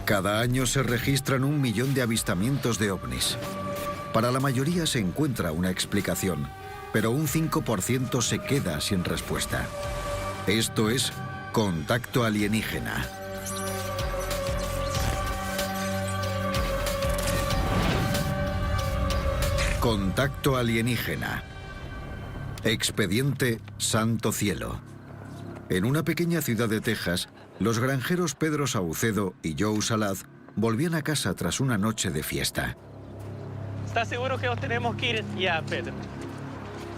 Cada año se registran 1 millón de avistamientos de ovnis. Para la mayoría se encuentra una explicación, pero un 5% se queda sin respuesta. Esto es contacto alienígena. Contacto alienígena. Expediente Santo Cielo. En una pequeña ciudad de Texas, los granjeros Pedro Saucedo y Joe Salaz volvían a casa tras una noche de fiesta. ¿Estás seguro que nos tenemos que ir ya, Pedro?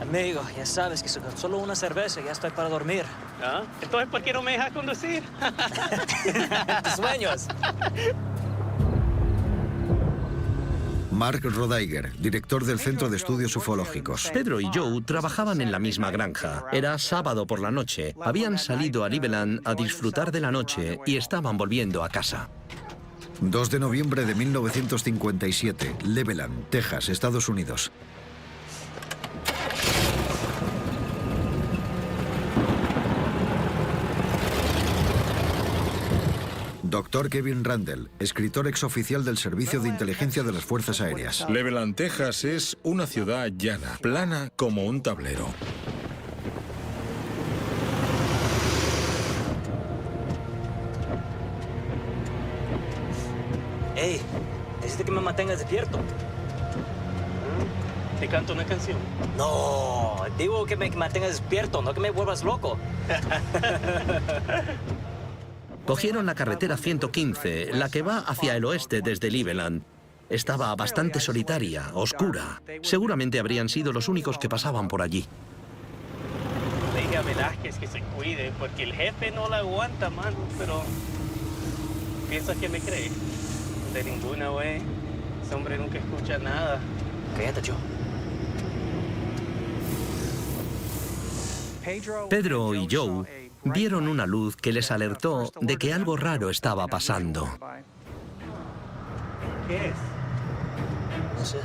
Amigo, ya sabes que con solo una cerveza ya estoy para dormir. ¿Ah? Entonces, ¿por qué no me dejas conducir? Tus sueños. Mark Rodaiger, director del Centro de Estudios Ufológicos. Pedro y Joe trabajaban en la misma granja. Era sábado por la noche. Habían salido a Cleveland a disfrutar de la noche y estaban volviendo a casa. 2 de noviembre de 1957, Cleveland, Texas, Estados Unidos. Dr. Kevin Randle, escritor exoficial del Servicio de Inteligencia de las Fuerzas Aéreas. Cleveland, Texas es una ciudad llana, plana como un tablero. Hey, necesito que me mantengas despierto. Te canto una canción. No, digo que me mantengas despierto, no que me vuelvas loco. Cogieron la carretera 115, la que va hacia el oeste desde Cleveland. Estaba bastante solitaria, oscura. Seguramente habrían sido los únicos que pasaban por allí. Le dije a Velázquez que se cuide, porque el jefe no la aguanta, mano. Pero piensa que me cree. De ninguna, güey. Ese hombre nunca escucha nada. Cállate, Joe. Pedro y Joe vieron una luz que les alertó de que algo raro estaba pasando. ¿Qué es? No sé.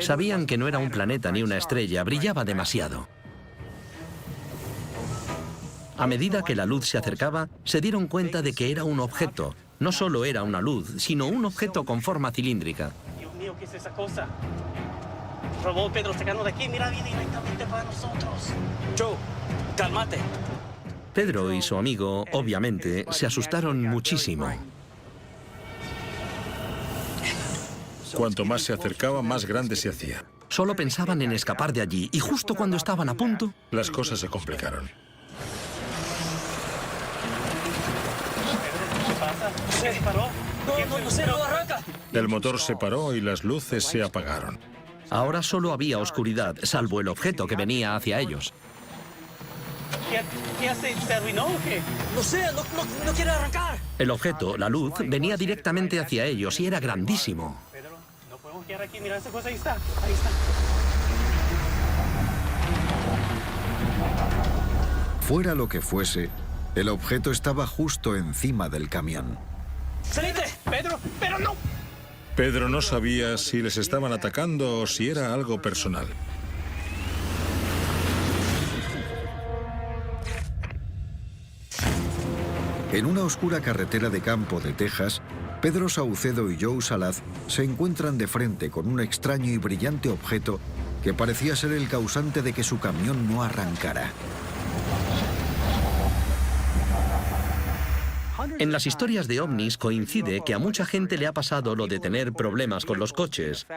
Sabían que no era un planeta ni una estrella, brillaba demasiado. A medida que la luz se acercaba, se dieron cuenta de que era un objeto. No solo era una luz, sino un objeto con forma cilíndrica. Dios mío, ¿qué es esa cosa? Por favor, Pedro, sacarnos de aquí. Mira, viene directamente para nosotros. Joe, cálmate. Pedro y su amigo, obviamente, se asustaron muchísimo. Cuanto más se acercaba, más grande se hacía. Solo pensaban en escapar de allí, y justo cuando estaban a punto... Las cosas se complicaron. ¿Qué pasa? ¿Qué se paró? No sé, no arranca. El motor se paró y las luces se apagaron. Ahora solo había oscuridad, salvo el objeto que venía hacia ellos. ¿Qué hace? ¿Se arruinó o qué? No sé, no quiere arrancar. El objeto, la luz, venía directamente hacia ellos y era grandísimo. Pedro, no podemos quedar aquí. Mira esa cosa, ahí está. Ahí está. Fuera lo que fuese, el objeto estaba justo encima del camión. ¡Salite! Pedro, pero no. Pedro no sabía si les estaban atacando o si era algo personal. En una oscura carretera de campo de Texas, Pedro Saucedo y Joe Salaz se encuentran de frente con un extraño y brillante objeto que parecía ser el causante de que su camión no arrancara. En las historias de ovnis coincide que a mucha gente le ha pasado lo de tener problemas con los coches.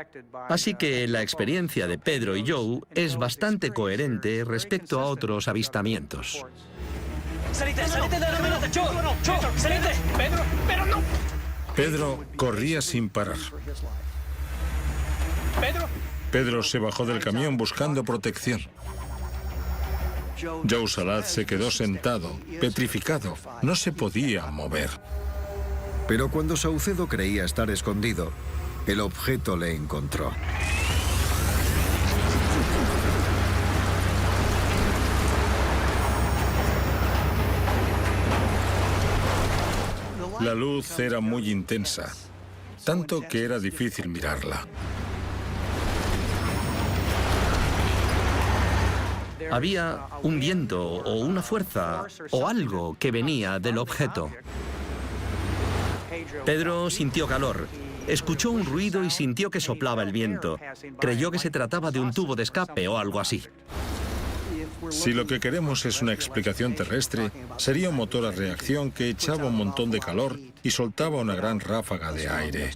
Así que la experiencia de Pedro y Joe es bastante coherente respecto a otros avistamientos. ¡Salite de la camioneta! ¡Joe! ¡Salite! Pedro, pero no. Pedro corría sin parar. Pedro. Pedro se bajó del camión buscando protección. Joe Salaz se quedó sentado, petrificado. No se podía mover. Pero cuando Saucedo creía estar escondido, el objeto le encontró. La luz era muy intensa, tanto que era difícil mirarla. Había un viento o una fuerza o algo que venía del objeto. Pedro sintió calor. Escuchó un ruido y sintió que soplaba el viento. Creyó que se trataba de un tubo de escape o algo así. Si lo que queremos es una explicación terrestre, sería un motor a reacción que echaba un montón de calor y soltaba una gran ráfaga de aire.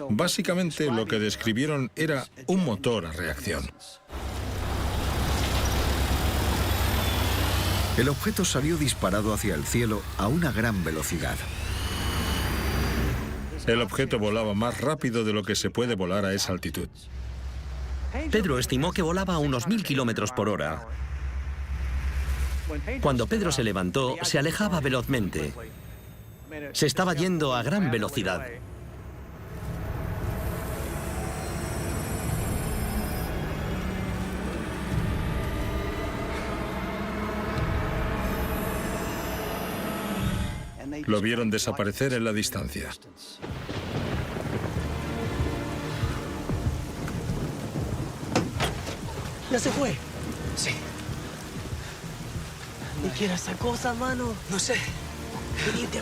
Básicamente lo que describieron era un motor a reacción. El objeto salió disparado hacia el cielo a una gran velocidad. El objeto volaba más rápido de lo que se puede volar a esa altitud. Pedro estimó que volaba a unos 1000 kilómetros por hora. Cuando Pedro se levantó, se alejaba velozmente. Se estaba yendo a gran velocidad. Lo vieron desaparecer en la distancia. ¿Ya se fue? Sí. ¿Y qué era esa cosa, mano? No sé. Venite.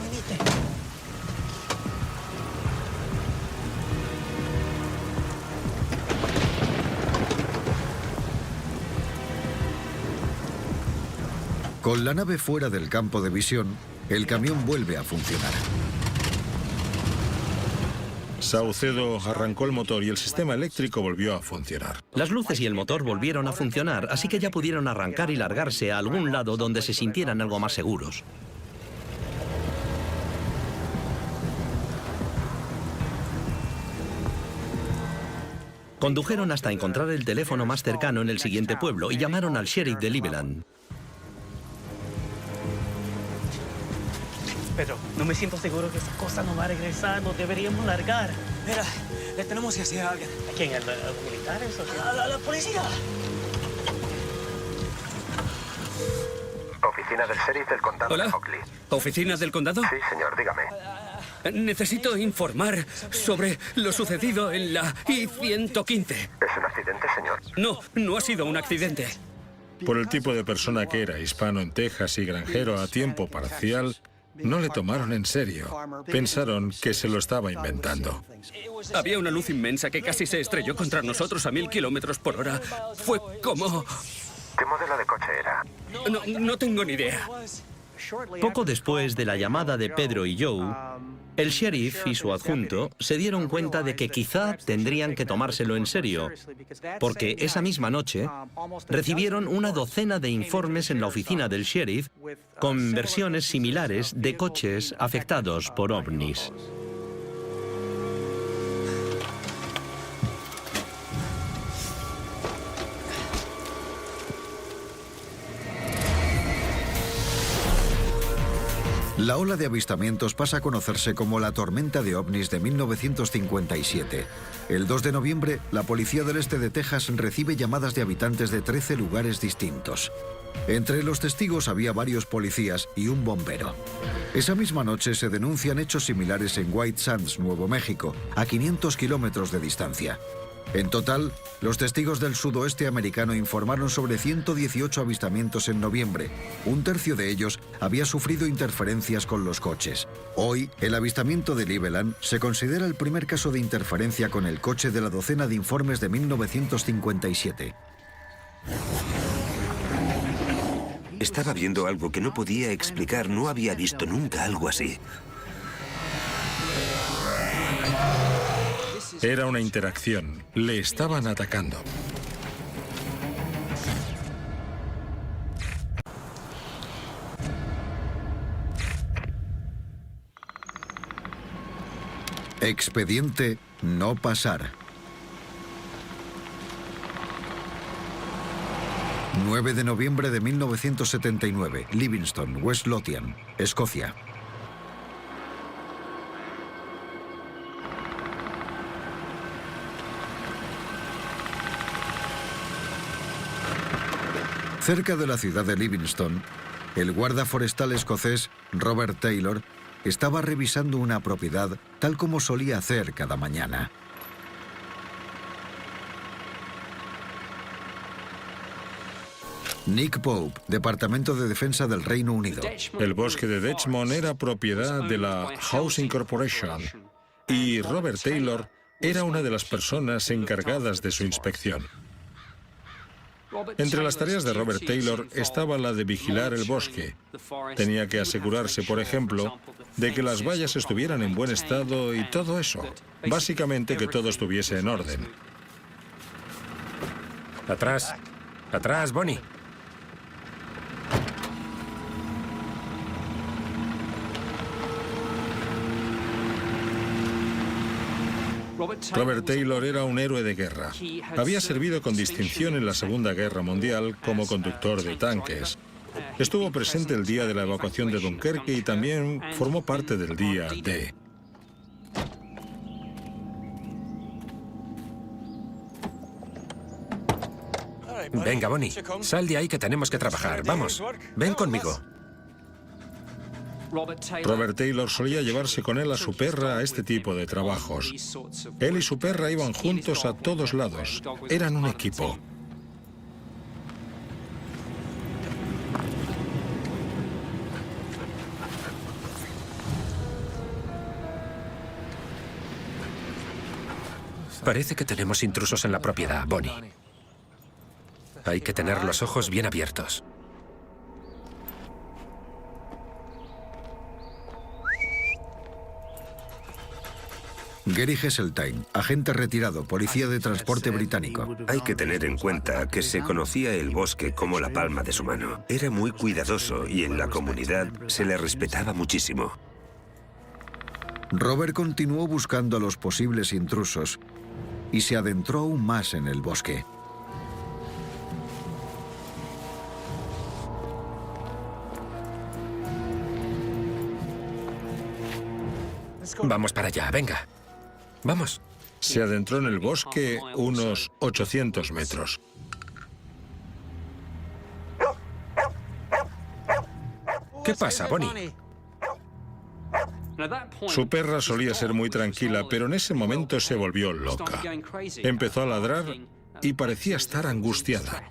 Con la nave fuera del campo de visión, el camión vuelve a funcionar. Saucedo arrancó el motor y el sistema eléctrico volvió a funcionar. Las luces y el motor volvieron a funcionar, así que ya pudieron arrancar y largarse a algún lado donde se sintieran algo más seguros. Condujeron hasta encontrar el teléfono más cercano en el siguiente pueblo y llamaron al sheriff de Cleveland. Pero no me siento seguro que esa cosa no va a regresar. Nos deberíamos largar. Mira, le tenemos que decir a alguien. ¿A quién? ¿A los militares o qué? ¡A la policía! Oficina del sheriff del condado de Hockley. ¿Oficina del condado? Sí, señor, dígame. Necesito informar sobre lo sucedido en la I-115. ¿Es un accidente, señor? No, no ha sido un accidente. Por el tipo de persona que era, hispano en Texas y granjero a tiempo parcial, no le tomaron en serio. Pensaron que se lo estaba inventando. Había una luz inmensa que casi se estrelló contra nosotros a 1000 kilómetros por hora. Fue como... ¿Qué modelo de coche era? No tengo ni idea. Poco después de la llamada de Pedro y Joe, el sheriff y su adjunto se dieron cuenta de que quizá tendrían que tomárselo en serio, porque esa misma noche recibieron una docena de informes en la oficina del sheriff con versiones similares de coches afectados por ovnis. La ola de avistamientos pasa a conocerse como la tormenta de ovnis de 1957. El 2 de noviembre, la policía del este de Texas recibe llamadas de habitantes de 13 lugares distintos. Entre los testigos había varios policías y un bombero. Esa misma noche se denuncian hechos similares en White Sands, Nuevo México, a 500 kilómetros de distancia. En total, los testigos del sudoeste americano informaron sobre 118 avistamientos en noviembre. Un tercio de ellos había sufrido interferencias con los coches. Hoy, el avistamiento de Cleveland se considera el primer caso de interferencia con el coche de la docena de informes de 1957. Estaba viendo algo que no podía explicar. No había visto nunca algo así. Era una interacción. Le estaban atacando. Expediente No Pasar. 9 de noviembre de 1979, Livingston, West Lothian, Escocia. Cerca de la ciudad de Livingston, el guarda forestal escocés Robert Taylor estaba revisando una propiedad tal como solía hacer cada mañana. Nick Pope, Departamento de Defensa del Reino Unido. El bosque de Dechmond era propiedad de la Housing Corporation y Robert Taylor era una de las personas encargadas de su inspección. Entre las tareas de Robert Taylor estaba la de vigilar el bosque. Tenía que asegurarse, por ejemplo, de que las vallas estuvieran en buen estado y todo eso. Básicamente que todo estuviese en orden. Atrás. Atrás, Bonnie. Robert Taylor era un héroe de guerra. Había servido con distinción en la Segunda Guerra Mundial como conductor de tanques. Estuvo presente el día de la evacuación de Dunkerque y también formó parte del día D. Venga, Bonnie. Sal de ahí que tenemos que trabajar. Vamos. Ven conmigo. Robert Taylor solía llevarse con él a su perra a este tipo de trabajos. Él y su perra iban juntos a todos lados. Eran un equipo. Parece que tenemos intrusos en la propiedad, Bonnie. Hay que tener los ojos bien abiertos. Gary Heseltine, agente retirado, policía de transporte británico. Hay que tener en cuenta que se conocía el bosque como la palma de su mano. Era muy cuidadoso y en la comunidad se le respetaba muchísimo. Robert continuó buscando a los posibles intrusos y se adentró aún más en el bosque. Vamos para allá, venga. Vamos. Se adentró en el bosque unos 800 metros. ¿Qué pasa, Bonnie? Su perra solía ser muy tranquila, pero en ese momento se volvió loca. Empezó a ladrar y parecía estar angustiada.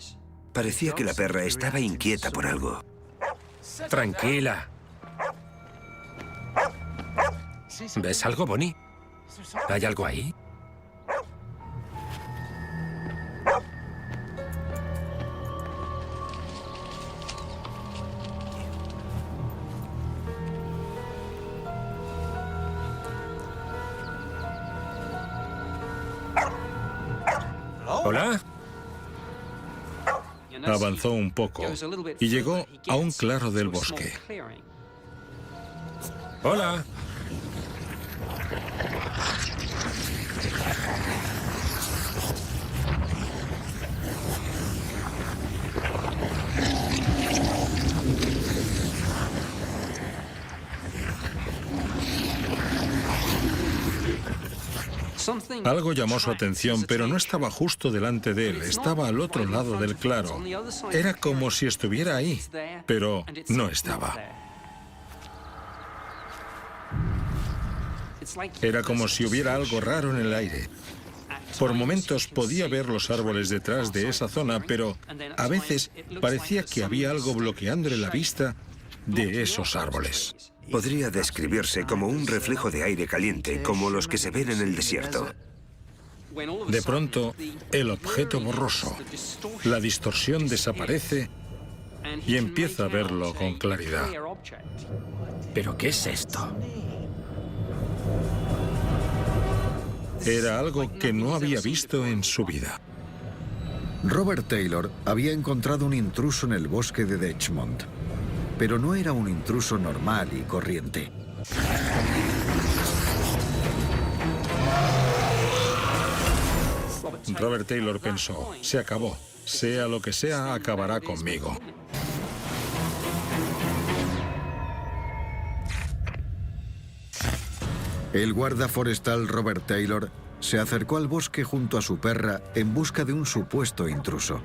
Parecía que la perra estaba inquieta por algo. Tranquila. ¿Ves algo, Bonnie? ¿Hay algo ahí? ¿Hola? Avanzó un poco y llegó a un claro del bosque. Hola. Algo llamó su atención, pero no estaba justo delante de él, estaba al otro lado del claro. Era como si estuviera ahí, pero no estaba. Era como si hubiera algo raro en el aire. Por momentos podía ver los árboles detrás de esa zona, pero a veces parecía que había algo bloqueándole la vista de esos árboles. Podría describirse como un reflejo de aire caliente, como los que se ven en el desierto. De pronto, el objeto borroso, la distorsión desaparece y empieza a verlo con claridad. ¿Pero qué es esto? Era algo que no había visto en su vida. Robert Taylor había encontrado un intruso en el bosque de Dechmond, pero no era un intruso normal y corriente. Robert Taylor pensó, se acabó. Sea lo que sea, acabará conmigo. El guarda forestal Robert Taylor se acercó al bosque junto a su perra en busca de un supuesto intruso.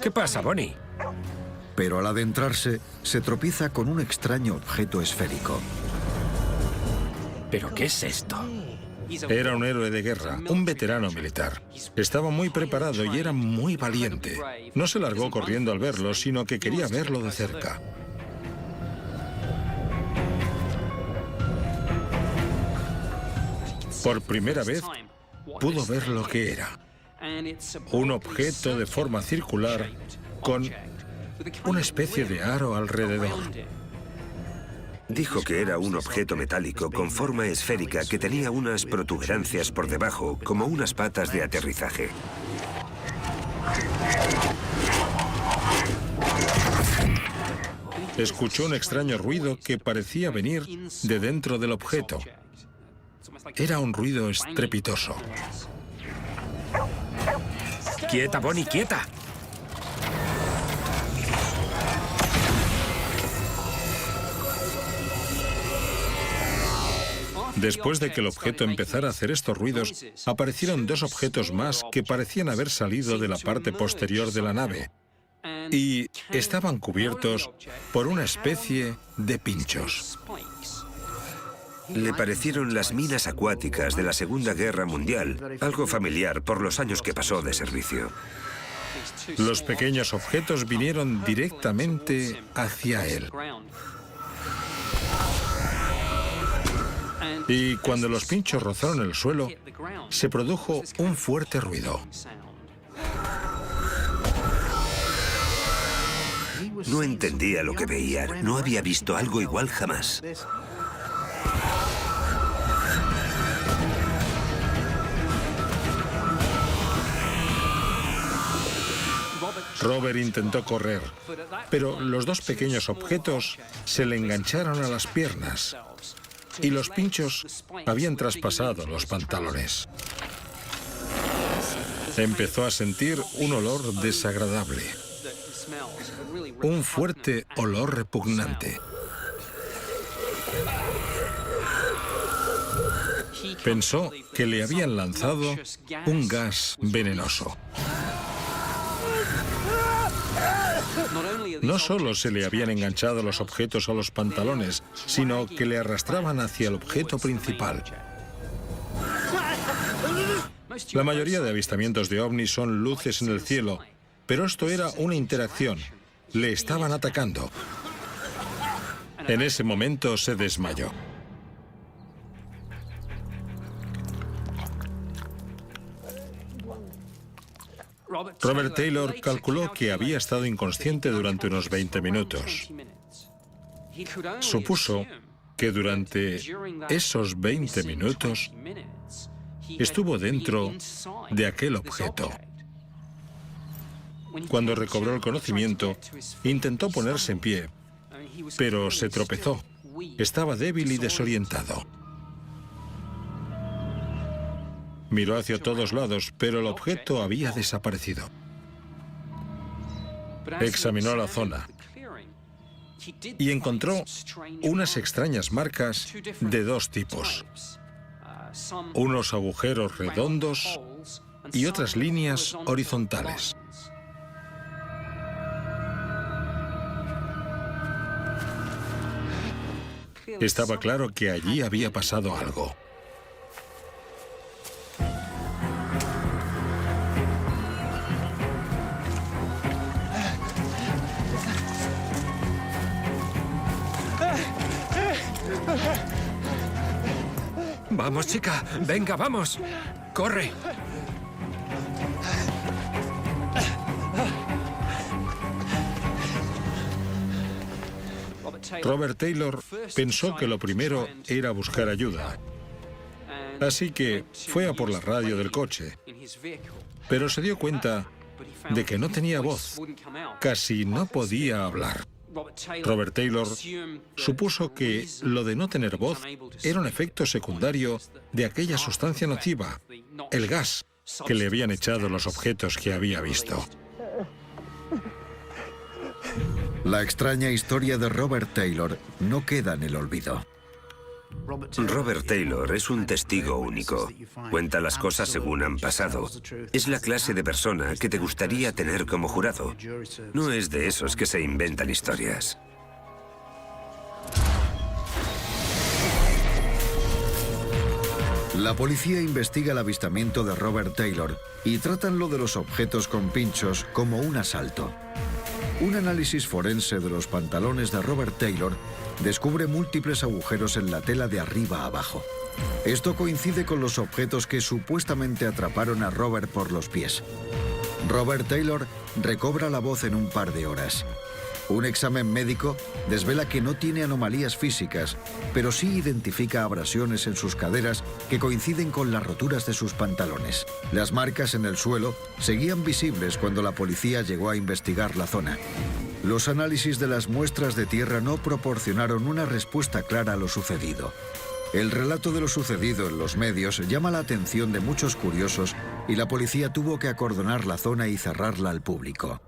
¿Qué pasa, Bonnie? Pero al adentrarse, se tropieza con un extraño objeto esférico. ¿Pero qué es esto? Era un héroe de guerra, un veterano militar. Estaba muy preparado y era muy valiente. No se largó corriendo al verlo, sino que quería verlo de cerca. Por primera vez, pudo ver lo que era. Un objeto de forma circular con una especie de aro alrededor. Dijo que era un objeto metálico con forma esférica que tenía unas protuberancias por debajo, como unas patas de aterrizaje. Escuchó un extraño ruido que parecía venir de dentro del objeto. Era un ruido estrepitoso. ¡Quieta, Bonnie, quieta! Después de que el objeto empezara a hacer estos ruidos, aparecieron dos objetos más que parecían haber salido de la parte posterior de la nave y estaban cubiertos por una especie de pinchos. Le parecieron las minas acuáticas de la Segunda Guerra Mundial, algo familiar por los años que pasó de servicio. Los pequeños objetos vinieron directamente hacia él. Y cuando los pinchos rozaron el suelo, se produjo un fuerte ruido. No entendía lo que veía. No había visto algo igual jamás. Robert intentó correr, pero los dos pequeños objetos se le engancharon a las piernas y los pinchos habían traspasado los pantalones. Empezó a sentir un olor desagradable, un fuerte olor repugnante. Pensó que le habían lanzado un gas venenoso. No solo se le habían enganchado los objetos a los pantalones, sino que le arrastraban hacia el objeto principal. La mayoría de avistamientos de ovnis son luces en el cielo, pero esto era una interacción. Le estaban atacando. En ese momento se desmayó. Robert Taylor calculó que había estado inconsciente durante unos 20 minutos. Supuso que durante esos 20 minutos estuvo dentro de aquel objeto. Cuando recobró el conocimiento, intentó ponerse en pie, pero se tropezó. Estaba débil y desorientado. Miró hacia todos lados, pero el objeto había desaparecido. Examinó la zona y encontró unas extrañas marcas de dos tipos. Unos agujeros redondos y otras líneas horizontales. Estaba claro que allí había pasado algo. Vamos, chica. Venga, vamos. Corre. Robert Taylor pensó que lo primero era buscar ayuda. Así que fue a por la radio del coche. Pero se dio cuenta de que no tenía voz. Casi no podía hablar. Robert Taylor supuso que lo de no tener voz era un efecto secundario de aquella sustancia nociva, el gas que le habían echado los objetos que había visto. La extraña historia de Robert Taylor no queda en el olvido. Robert Taylor es un testigo único. Cuenta las cosas según han pasado. Es la clase de persona que te gustaría tener como jurado. No es de esos que se inventan historias. La policía investiga el avistamiento de Robert Taylor y tratan lo de los objetos con pinchos como un asalto. Un análisis forense de los pantalones de Robert Taylor descubre múltiples agujeros en la tela de arriba a abajo. Esto coincide con los objetos que supuestamente atraparon a Robert por los pies. Robert Taylor recobra la voz en un par de horas. Un examen médico desvela que no tiene anomalías físicas, pero sí identifica abrasiones en sus caderas que coinciden con las roturas de sus pantalones. Las marcas en el suelo seguían visibles cuando la policía llegó a investigar la zona. Los análisis de las muestras de tierra no proporcionaron una respuesta clara a lo sucedido. El relato de lo sucedido en los medios llama la atención de muchos curiosos y la policía tuvo que acordonar la zona y cerrarla al público.